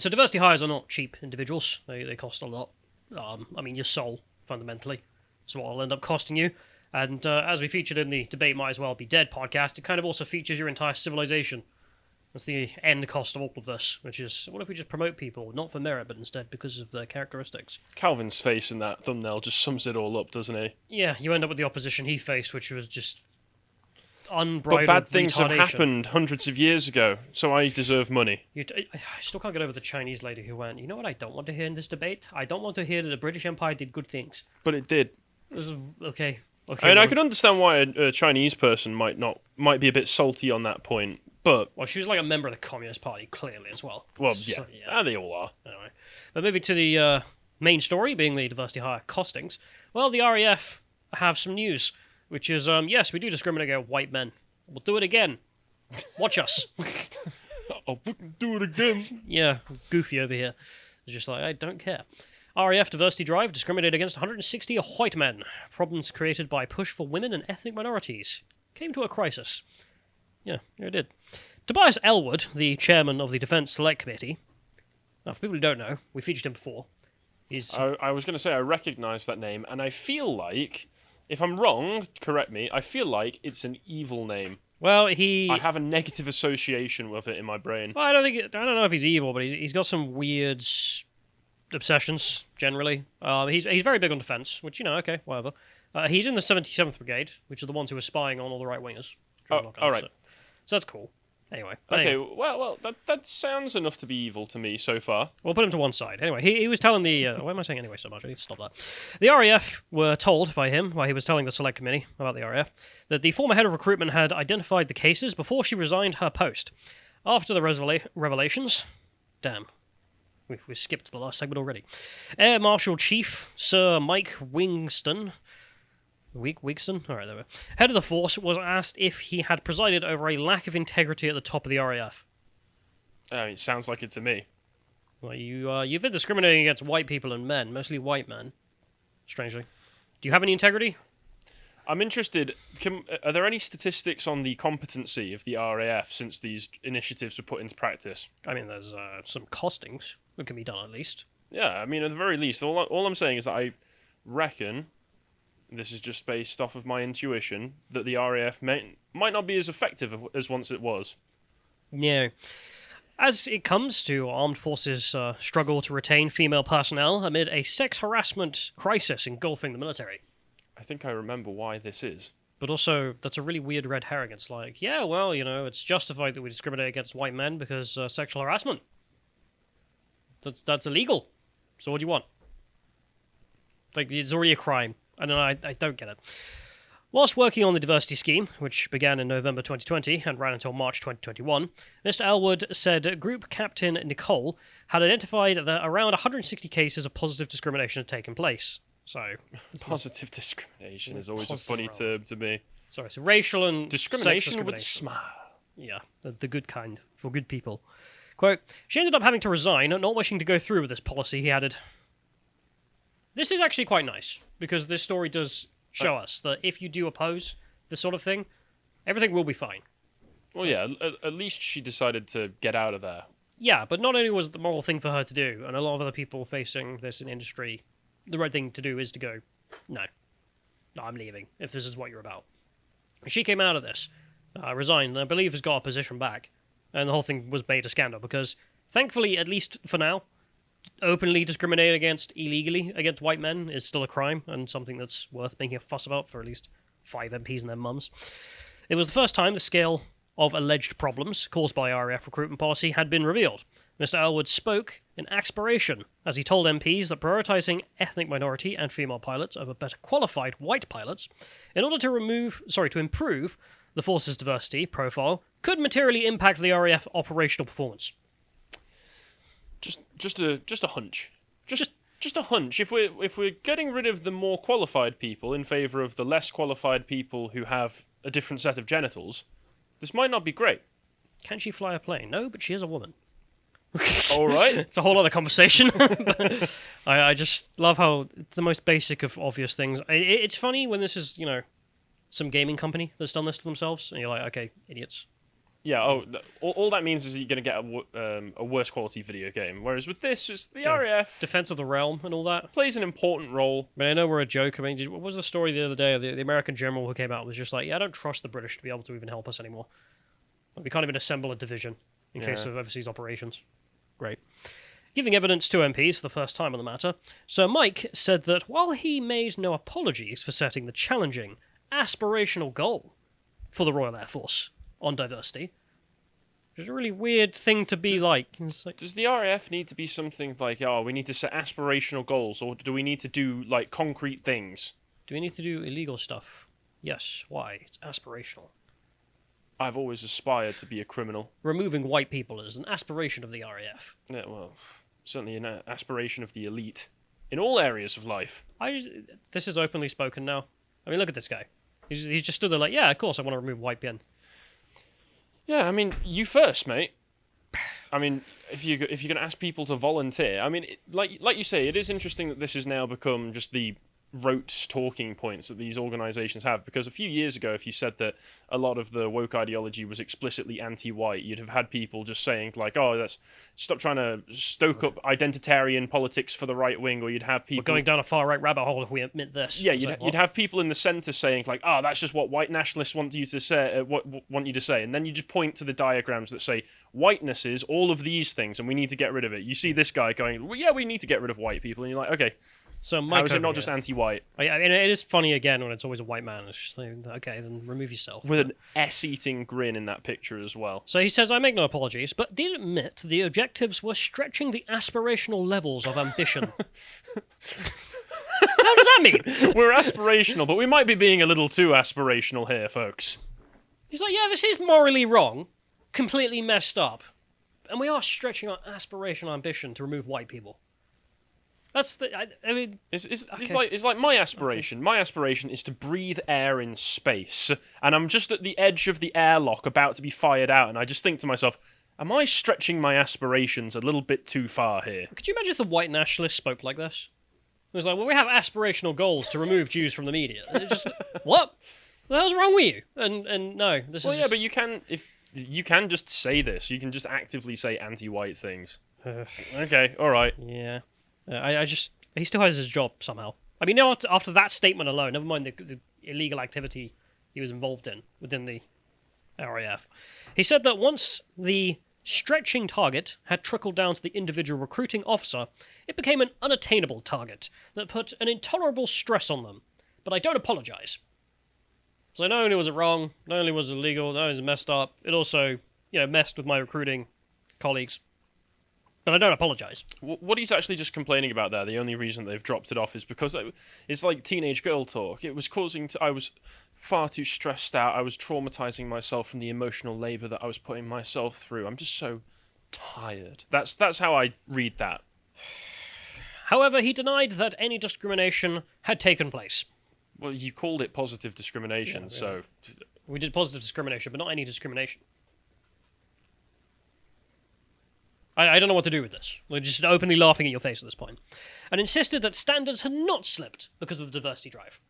So diversity hires are not cheap individuals. They cost a lot. I mean, your soul, fundamentally, is what will end up costing you. And as we featured in the Debate Might As Well Be Dead podcast, it kind of also features your entire civilization. That's the end cost of all of this, which is, what if we just promote people, not for merit, but instead because of their characteristics? Calvin's face in that thumbnail just sums it all up, doesn't he? Yeah, you end up with the opposition he faced, which was just unbridled But bad things have retardation. happened hundreds of years ago, so I deserve money. I still can't get over the Chinese lady who went, you know what I don't want to hear in this debate? I don't want to hear that the British Empire did good things. But it did. It was, okay. I mean, I could understand why a Chinese person might be a bit salty on that point, but... Well, she was like a member of the Communist Party, clearly, as well. Well, So, yeah. They all are. Anyway. But moving to the main story, being the diversity hire costings, well, the RAF have some news, which is, yes, we do discriminate against white men. We'll do it again. Watch us. I'll fucking do it again. Yeah, goofy over here. It's just like, I don't care. RAF diversity drive discriminated against 160 white men. Problems created by push for women and ethnic minorities. Came to a crisis. Yeah, here it did. Tobias Elwood, the chairman of the Defence Select Committee. Now, for people who don't know, we featured him before. I was going to say I recognise that name, and I feel like, if I'm wrong, correct me, I feel like it's an evil name. Well, I have a negative association with it in my brain. Well, I don't know if he's evil, but he's got some weird obsessions, generally. He's very big on defence, which, okay, whatever. He's in the 77th Brigade, which are the ones who are spying on all the right-wingers. Oh, all right. So that's cool. Anyway. Well, that sounds enough to be evil to me so far. We'll put him to one side. Anyway, he was telling the... why am I saying anyway so much? I need to stop that. The RAF were told by him, while he was telling the Select Committee about the RAF, that the former head of recruitment had identified the cases before she resigned her post. After the revelations... Damn. We've skipped the last segment already. Air Marshal Chief Sir Mike Wigston... Wigston? Alright, there we go. Head of the force was asked if he had presided over a lack of integrity at the top of the RAF. It sounds like it to me. Well, you've been discriminating against white people and men, mostly white men, strangely. Do you have any integrity? I'm interested, are there any statistics on the competency of the RAF since these initiatives were put into practice? I mean, there's some costings that can be done at least. Yeah, I mean, at the very least, all I'm saying is that I reckon, this is just based off of my intuition, that the RAF might not be as effective as once it was. Yeah. As it comes to armed forces' struggle to retain female personnel amid a sex harassment crisis engulfing the military. I think I remember why this is. But also, that's a really weird red herring. It's like, yeah, well, it's justified that we discriminate against white men because sexual harassment. That's illegal. So what do you want? Like, it's already a crime. I don't get it. Whilst working on the diversity scheme, which began in November 2020 and ran until March 2021, Mr. Elwood said Group Captain Nicole had identified that around 160 cases of positive discrimination had taken place. So, positive discrimination is always a funny term to me. Sorry, so racial and discrimination with smile. Yeah, the good kind, for good people. Quote, she ended up having to resign, not wishing to go through with this policy, he added. This is actually quite nice, because this story does show us that if you do oppose this sort of thing, everything will be fine. Well, yeah, at least she decided to get out of there. Yeah, but not only was it the moral thing for her to do, and a lot of other people facing this in industry, the right thing to do is to go, no, I'm leaving, if this is what you're about. She came out of this, resigned, and I believe has got her position back, and the whole thing was made a scandal, because thankfully, at least for now, openly discriminating illegally against white men is still a crime, and something that's worth making a fuss about for at least 5 MPs and their mums. It was the first time the scale of alleged problems caused by RAF recruitment policy had been revealed. Mr. Elwood spoke in expiration as he told MPs that prioritising ethnic minority and female pilots over better qualified white pilots in order to improve the force's diversity profile could materially impact the RAF operational performance. Just a hunch. Just a hunch. If we're getting rid of the more qualified people in favour of the less qualified people who have a different set of genitals, this might not be great. Can she fly a plane? No, but she is a woman. All right. It's a whole other conversation. I just love how the most basic of obvious things. It's funny when this is, some gaming company that's done this to themselves, and you're like, okay, idiots. Yeah. Oh, all that means is you're going to get a worse quality video game. Whereas with this, it's the RAF Defense of the realm and all that. plays an important role. I mean, I know we're a joke. I mean, what was the story the other day? The American general who came out was just like, yeah, I don't trust the British to be able to even help us anymore. Like, we can't even assemble a division in case of overseas operations. Great. Giving evidence to MPs for the first time on the matter, Sir Mike said that while he made no apologies for setting the challenging, aspirational goal for the Royal Air Force on diversity, which is a really weird thing to be like. Does the RAF need to be something like, oh, we need to set aspirational goals, or do we need to do like concrete things? Do we need to do illegal stuff? Yes. Why? It's aspirational. I've always aspired to be a criminal. Removing white people is an aspiration of the RAF. Yeah, well, certainly an aspiration of the elite in all areas of life. This is openly spoken now. I mean, look at this guy. He's just stood there like, yeah, of course I want to remove white men. Yeah, I mean, you first, mate. I mean, if you're going to ask people to volunteer, I mean, like you say, it is interesting that this has now become just the rote talking points that these organisations have, because a few years ago, if you said that a lot of the woke ideology was explicitly anti-white, you'd have had people just saying like, oh, stop trying to stoke up identitarian politics for the right wing, or you'd have people... We're going down a far-right rabbit hole if we admit this. Yeah, you'd have people in the centre saying like, oh, that's just what white nationalists want you to say, want you to say, and then you just point to the diagrams that say whiteness is all of these things and we need to get rid of it. You see this guy going, well, yeah, we need to get rid of white people, and you're like, okay, so Mike, how is it not just anti-white? I mean, it is funny again when it's always a white man. It's just like, okay, then remove yourself. With an S-eating grin in that picture as well. So he says, I make no apologies, but did admit the objectives were stretching the aspirational levels of ambition. What does that mean? We're aspirational, but we might be being a little too aspirational here, folks. He's like, yeah, this is morally wrong, completely messed up, and we are stretching our aspirational ambition to remove white people. That's the. I mean, it's like my aspiration. Okay. My aspiration is to breathe air in space, and I'm just at the edge of the airlock, about to be fired out, and I just think to myself, am I stretching my aspirations a little bit too far here? Could you imagine if the white nationalists spoke like this? It was like, well, we have aspirational goals to remove Jews from the media. It's just what the hell's wrong with you? And no, this is. Well, yeah, but you can just say this. You can just actively say anti-white things. Okay, all right. Yeah. He still has his job somehow. I mean, after that statement alone, never mind the illegal activity he was involved in within the RAF, he said that once the stretching target had trickled down to the individual recruiting officer, it became an unattainable target that put an intolerable stress on them. But I don't apologise. So not only was it wrong, not only was it illegal, not only was it messed up, it also, messed with my recruiting colleagues. But I don't apologise. What he's actually just complaining about there, the only reason they've dropped it off is because it's like teenage girl talk. It was I was far too stressed out. I was traumatising myself from the emotional labour that I was putting myself through. I'm just so tired. That's how I read that. However, he denied that any discrimination had taken place. Well, you called it positive discrimination, so... We did positive discrimination, but not any discrimination. I don't know what to do with this. We're just openly laughing at your face at this point. And insisted that standards had not slipped because of the diversity drive.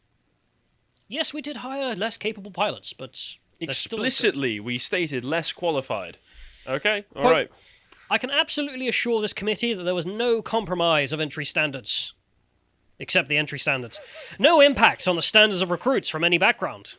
Yes, we did hire less capable pilots, but... Explicitly, we stated less qualified. Okay? All right. I can absolutely assure this committee that there was no compromise of entry standards. Except the entry standards. No impact on the standards of recruits from any background.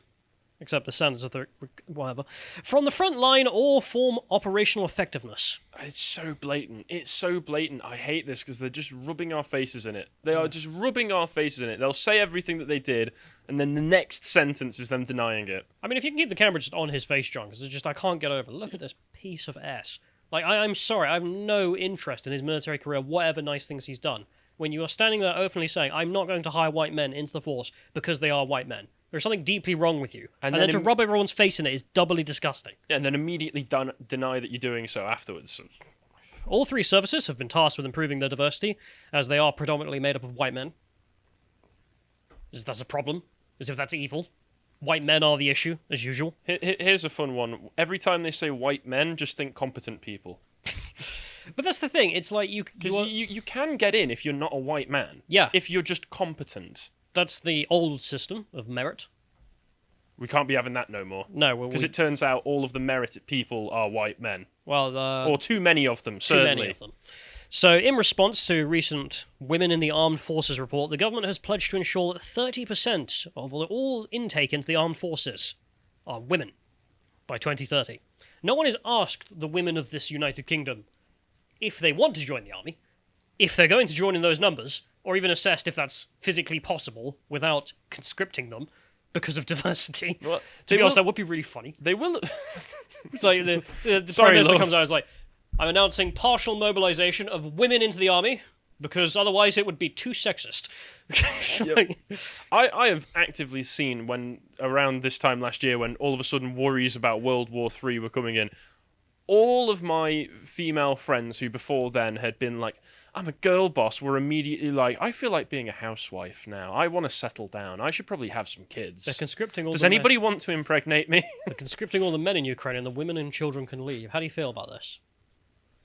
Except the standards of the... whatever. From the front line or form operational effectiveness. It's so blatant. It's so blatant. I hate this because they're just rubbing our faces in it. They are just rubbing our faces in it. They'll say everything that they did, and then the next sentence is them denying it. I mean, if you can keep the camera just on his face, John, because it's just, I can't get over. Look at this piece of ass. Like, I'm sorry, I have no interest in his military career, whatever nice things he's done. When you are standing there openly saying, I'm not going to hire white men into the force because they are white men. There's something deeply wrong with you. And then to rub everyone's face in it is doubly disgusting. Yeah, and then immediately deny that you're doing so afterwards. All three services have been tasked with improving their diversity, as they are predominantly made up of white men. As if that's a problem. As if that's evil. White men are the issue, as usual. Here's a fun one. Every time they say white men, just think competent people. But that's the thing. It's like you can get in if you're not a white man. Yeah. If you're just competent. That's the old system of merit. We can't be having that no more. No, Because it turns out all of the merited people are white men. well, Or too many of them, too certainly. many of them. So, in response to recent Women in the Armed Forces report, the government has pledged to ensure that 30% of all intake into the armed forces are women by 2030. No one has asked the women of this United Kingdom if they want to join the army, if they're going to join in those numbers, or even assessed if that's physically possible without conscripting them because of diversity. Well, To be honest, that would be really funny. They will... It's like the Sorry, Prime Minister love. comes out and is like, I'm announcing partial mobilization of women into the army because otherwise it would be too sexist. Like, I have actively seen when, around this time last year, when all of a sudden worries about World War III were coming in, all of my female friends who before then had been like, I'm a girl boss, were immediately like, I feel like being a housewife now. I want to settle down. I should probably have some kids. they're conscripting all Does the anybody want to impregnate me? they're conscripting all the men in Ukraine and the women and children can leave. How do you feel about this?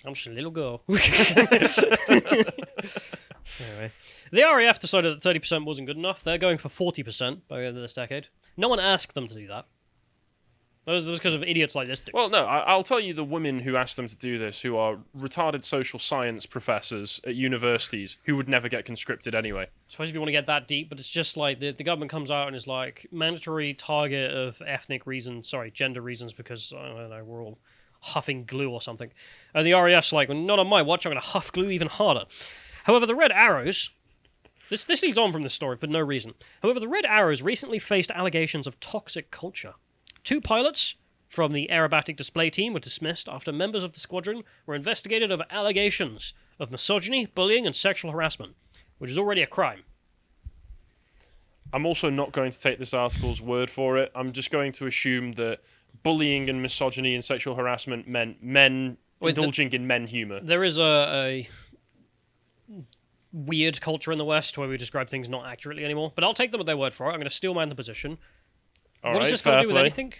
I'm just a little girl. Anyway. The RAF decided that 30% wasn't good enough. They're going for 40% by the end of this decade. No one asked them to do that. That was because of idiots like this dude. Well, no, I'll tell you the women who asked them to do this, who are retarded social science professors at universities who would never get conscripted anyway. I suppose if you want to get that deep, but it's just like the government comes out and is like, mandatory target of gender reasons, because, I don't know, we're all huffing glue or something. And the RAF's like, well, not on my watch, I'm going to huff glue even harder. However, the Red Arrows... This leads on from this story for no reason. However, the Red Arrows recently faced allegations of toxic culture. 2 pilots from the aerobatic display team were dismissed after members of the squadron were investigated over allegations of misogyny, bullying, and sexual harassment, which is already a crime. I'm also not going to take this article's word for it. I'm just going to assume that bullying and misogyny and sexual harassment meant men indulging in men humour. There is a weird culture in the West where we describe things not accurately anymore, but I'll take them at their word for it. I'm going to steal man the position. What does this got to do with anything?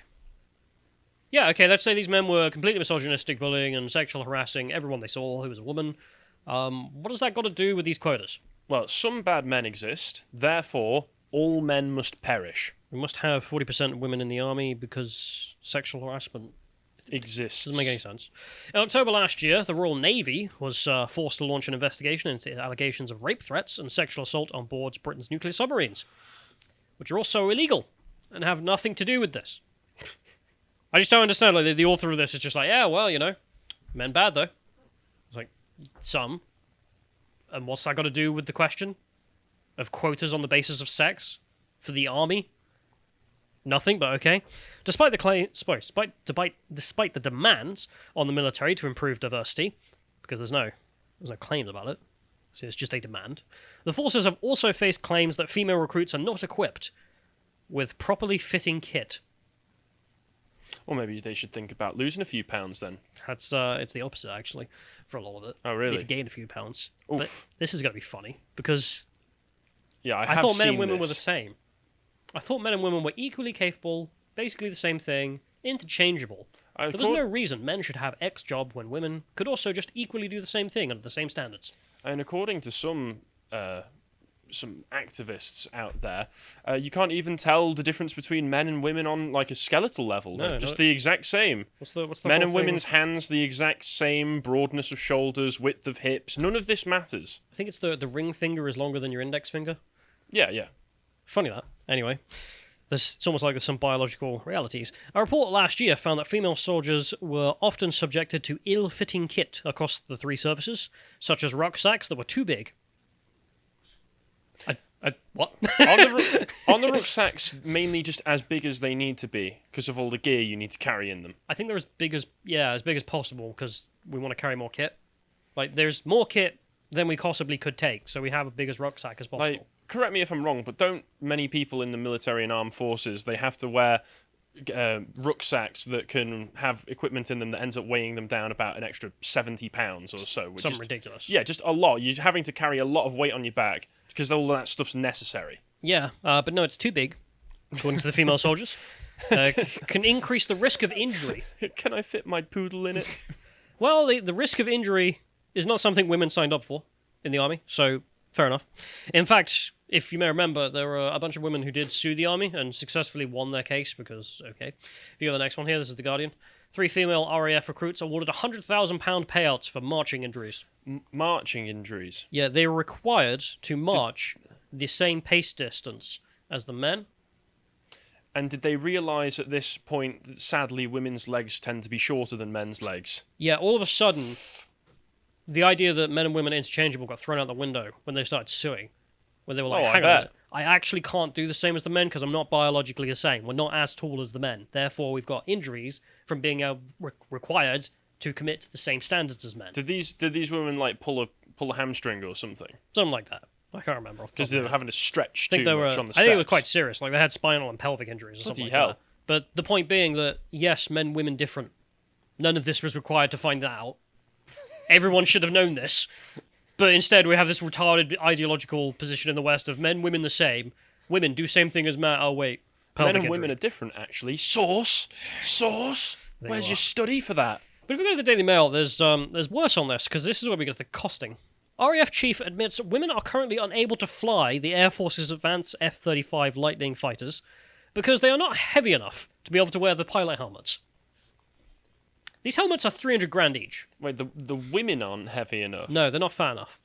Yeah, okay, let's say these men were completely misogynistic, bullying, and sexual harassing everyone they saw who was a woman. What does that got to do with these quotas? Well, some bad men exist, therefore all men must perish. We must have 40% women in the army because sexual harassment Exists. doesn't make any sense. In October last year, the Royal Navy was forced to launch an investigation into allegations of rape threats and sexual assault on board Britain's nuclear submarines, which are also illegal and have nothing to do with this. I just don't understand. Like the author of this is just like, yeah, well, you know, men bad though. It's like some, and what's that got to do with the question of quotas on the basis of sex for the army? Nothing, but okay. Despite the demands on the military to improve diversity, because there's no claims about it, so it's just a demand. The forces have also faced claims that female recruits are not equipped with properly fitting kit. Or maybe they should think about losing a few pounds then. That's it's the opposite actually for a lot of it. Oh, really? Need to gain a few pounds. Oof. But this is going to be funny because Yeah, I thought men and women were the same. I thought men and women were equally capable, basically the same thing, interchangeable. But there's no reason men should have X job when women could also just equally do the same thing under the same standards. And according to some activists out there, you can't even tell the difference between men and women on like a skeletal level. No, They're just the exact same. What's the Men whole and thing? women's hands, the exact same broadness of shoulders, width of hips. None of this matters. I think it's the ring finger is longer than your index finger. Yeah, yeah. Funny that. Anyway, it's almost like there's some biological realities. A report last year found that female soldiers were often subjected to ill-fitting kit across the 3 services, such as rucksacks that were too big. What? on the rucksacks, mainly just as big as they need to be, because of all the gear you need to carry in them. I think they're as big as possible, because we want to carry more kit. Like, there's more kit than we possibly could take, so we have a big as rucksack as possible. Like, correct me if I'm wrong, but don't many people in the military and armed forces, they have to wear rucksacks that can have equipment in them that ends up weighing them down about an extra 70 pounds or so. Which Something is ridiculous. Yeah, just a lot. You're having to carry a lot of weight on your back because all that stuff's necessary. Yeah, but no, it's too big, according to the female soldiers. Can increase the risk of injury. Can I fit my poodle in it? Well, the risk of injury is not something women signed up for in the army, so fair enough. In fact, if you may remember, there were a bunch of women who did sue the army and successfully won their case because, okay. If you go to the next one here, this is The Guardian. 3 female RAF recruits awarded £100,000 payouts for marching injuries. Marching injuries? Yeah, they were required to march the same pace distance as the men. And did they realise at this point that sadly women's legs tend to be shorter than men's legs? Yeah, all of a sudden, the idea that men and women are interchangeable got thrown out the window when they started suing. When they were like, hang on a minute, I actually can't do the same as the men because I'm not biologically the same. We're not as tall as the men. Therefore, we've got injuries from being required to commit to the same standards as men. Did these women like pull a hamstring or something? Something like that. I can't remember. Because they were having to stretch too much on the steps. I think it was quite serious. Like they had spinal and pelvic injuries or something like that. But the point being that, yes, men, women different. None of this was required to find that out. Everyone should have known this. But instead, we have this retarded ideological position in the West of men, women the same. Women do same thing as men. Oh, wait. Men and women are different, actually. Source. Where's your study for that? But if we go to the Daily Mail, there's worse on this, because this is where we get the costing. RAF chief admits women are currently unable to fly the Air Force's advanced F-35 Lightning fighters because they are not heavy enough to be able to wear the pilot helmets. These helmets are 300 grand each. Wait, the women aren't heavy enough? No, they're not fat enough.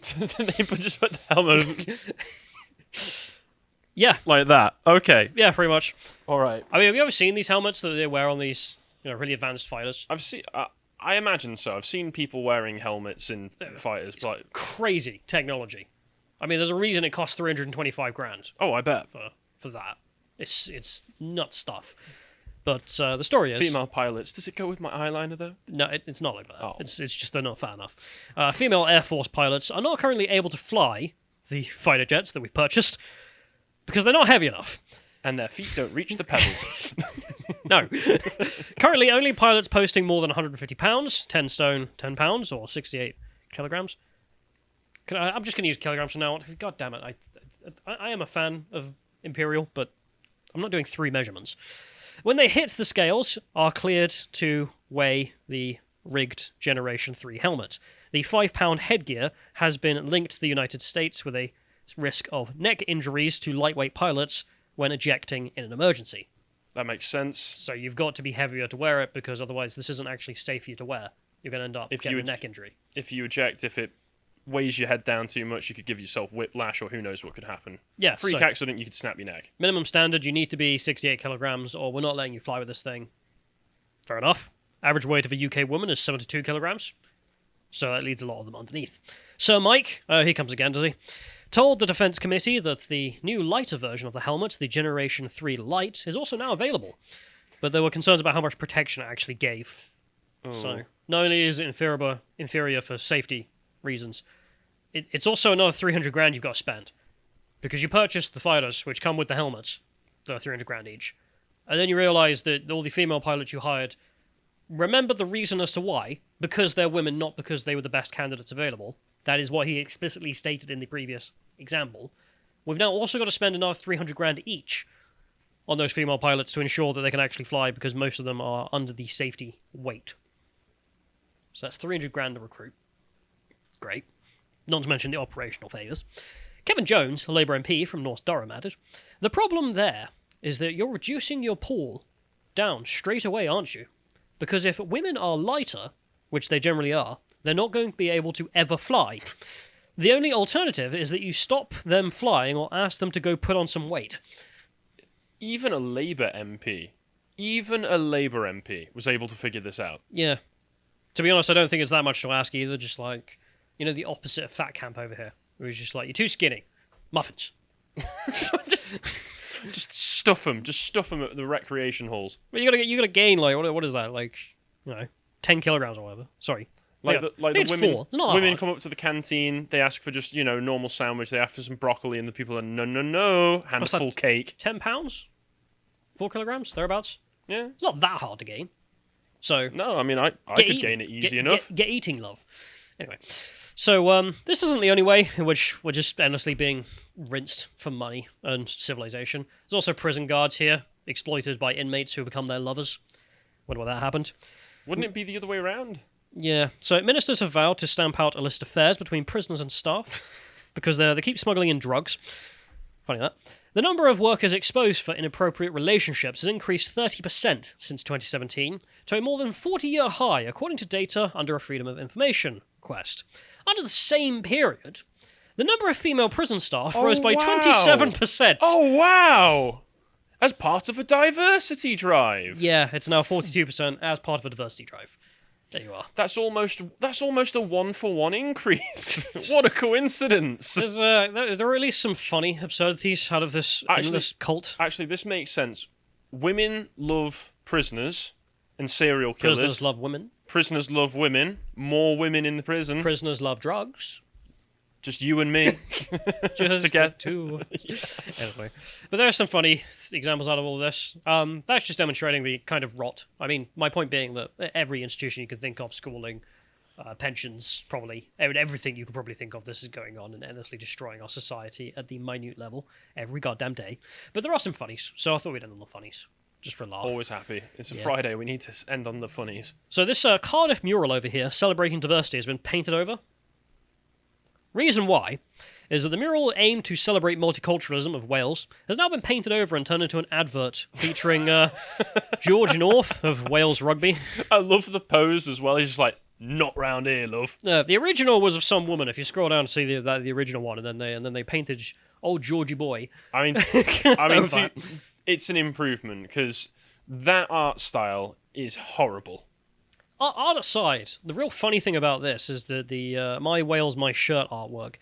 So they just put the helmet... Yeah. Like that? Okay. Yeah, pretty much. All right. I mean, have you ever seen these helmets that they wear on these, really advanced fighters? I've seen... I imagine so. I've seen people wearing helmets in fighters. But crazy technology. I mean, there's a reason it costs 325 grand. Oh, I bet. For that. It's nuts stuff. But the story is... Female pilots. Does it go with my eyeliner, though? No, it's not like that. Oh. It's just they're not fat enough. Female Air Force pilots are not currently able to fly the fighter jets that we've purchased because they're not heavy enough. And their feet don't reach the pedals. No. Currently, only pilots posting more than 150 pounds, 10 stone, 10 pounds, or 68 kilograms. I'm just going to use kilograms from now on. God damn it. I am a fan of Imperial, but I'm not doing 3 measurements. When they hit the scales, are cleared to weigh the rigged Generation 3 helmet. The 5-pound headgear has been linked to the United States with a risk of neck injuries to lightweight pilots when ejecting in an emergency. That makes sense. So you've got to be heavier to wear it because otherwise this isn't actually safe for you to wear. You're going to end up getting a neck injury. If you eject, if it weighs your head down too much, you could give yourself whiplash or who knows what could happen. Yeah. Freak accident, you could snap your neck. Minimum standard, you need to be 68 kilograms or we're not letting you fly with this thing. Fair enough. Average weight of a UK woman is 72 kilograms. So that leads a lot of them underneath. Sir Mike, he comes again, does he? Told the Defence Committee that the new lighter version of the helmet, the Generation 3 Light, is also now available. But there were concerns about how much protection it actually gave. Oh. So not only is it inferior for safety reasons, it's also another 300 grand you've got to spend. Because you purchased the fighters, which come with the helmets, they're 300 grand each. And then you realise that all the female pilots you hired, remember the reason as to why, because they're women, not because they were the best candidates available. That is what he explicitly stated in the previous example. We've now also got to spend another 300 grand each on those female pilots to ensure that they can actually fly because most of them are under the safety weight. So that's 300 grand to recruit. Great. Not to mention the operational favours. Kevin Jones, a Labour MP from North Durham, added, "The problem there is that you're reducing your pool down straight away, aren't you? Because if women are lighter, which they generally are, they're not going to be able to ever fly. The only alternative is that you stop them flying or ask them to go put on some weight." Even a Labour MP was able to figure this out. Yeah. To be honest, I don't think it's that much to ask either. Just like, the opposite of fat camp over here. It was just like, you're too skinny. Muffins. Just stuff them. Just stuff them at the recreation halls. But you gotta gain, like, what is that? Like, 10 kilograms or whatever. Sorry. The women, women come up to the canteen, they ask for just, normal sandwich, they ask for some broccoli, and the people are, no, handful cake. 10 pounds? 4 kilograms? Thereabouts? Yeah. It's not that hard to gain. So... No, I mean, I could gain it easy enough. Get eating, love. Anyway. So, this isn't the only way in which we're just endlessly being rinsed for money and civilization. There's also prison guards here, exploited by inmates who become their lovers. Wonder why that happened. Wouldn't it be the other way around? Yeah, so ministers have vowed to stamp out a list of fares between prisoners and staff. because they keep smuggling in drugs. Funny that. The number of workers exposed for inappropriate relationships has increased 30% since 2017 to a more than 40-year high, according to data under a Freedom of Information request. Under the same period, the number of female prison staff rose by 27%. Oh, wow! As part of a diversity drive. Yeah, it's now 42% as part of a diversity drive. There you are. That's almost a 1-for-1 increase. What a coincidence. There are at least some funny absurdities out of this endless cult. Actually, this makes sense. Women love prisoners and serial killers. Prisoners love women. Prisoners love women. More women in the prison. Prisoners love drugs. Just you and me. Just the two. Anyway. But there are some funny examples out of all this. That's just demonstrating the kind of rot. I mean, my point being that every institution you can think of, schooling, pensions, probably, everything you could probably think of, this is going on and endlessly destroying our society at the minute level every goddamn day. But there are some funnies, so I thought we'd end on the funnies. Just for a laugh. Always happy. It's a Friday, we need to end on the funnies. So this Cardiff mural over here, celebrating diversity, has been painted over. Reason why is that the mural aimed to celebrate multiculturalism of Wales has now been painted over and turned into an advert featuring George North of Wales Rugby. I love the pose as well. He's just like, not round here, love. The original was of some woman. If you scroll down to see the original one, and then they painted old Georgie boy. I mean, it's an improvement because that art style is horrible. Art aside, the real funny thing about this is that the My Wales, My Shirt artwork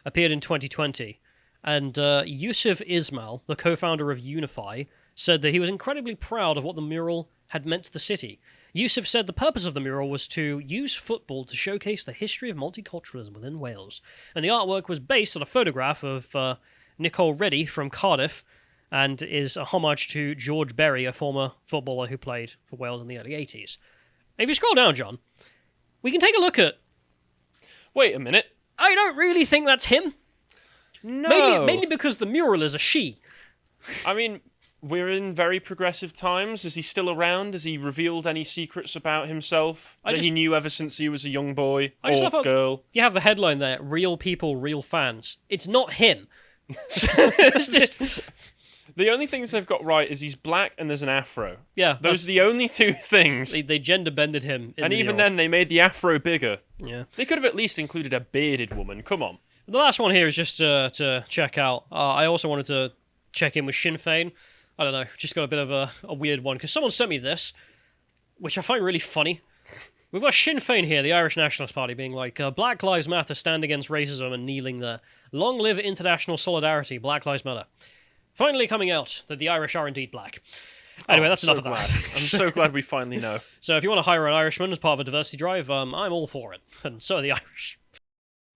appeared in 2020, and Yusuf Ismail, the co-founder of Unify, said that he was incredibly proud of what the mural had meant to the city. Yusuf said the purpose of the mural was to use football to showcase the history of multiculturalism within Wales, and the artwork was based on a photograph of Nicole Reddy from Cardiff, and is a homage to George Berry, a former footballer who played for Wales in the early 80s. If you scroll down, John, we can take a look at... Wait a minute. I don't really think that's him. No. Mainly because the mural is a she. I mean, we're in very progressive times. Is he still around? Has he revealed any secrets about himself that he knew ever since he was a young boy or girl? You have the headline there, Real People, Real Fans. It's not him. It's just... The only things they've got right is he's black and there's an afro. Yeah. Those are the only two things. They gender-bended him. And even then, they made the afro bigger. Yeah. They could have at least included a bearded woman. Come on. The last one here is just to check out. I also wanted to check in with Sinn Féin. I don't know, just got a bit of a weird one, because someone sent me this, which I find really funny. We've got Sinn Féin here, the Irish Nationalist Party, being like, Black Lives Matter, stand against racism and kneeling there. Long live international solidarity, Black Lives Matter. Finally coming out that the Irish are indeed black. Anyway, that's enough of that. I'm so glad we finally know. So if you want to hire an Irishman as part of a diversity drive, I'm all for it. And so are the Irish.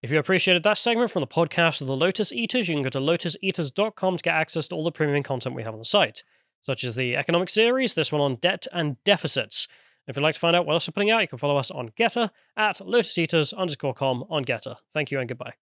If you appreciated that segment from the podcast of the Lotus Eaters, you can go to lotuseaters.com to get access to all the premium content we have on the site, such as the economic series, this one on debt and deficits. If you'd like to find out what else we're putting out, you can follow us on Getter at lotuseaters_com on Getter. Thank you and goodbye.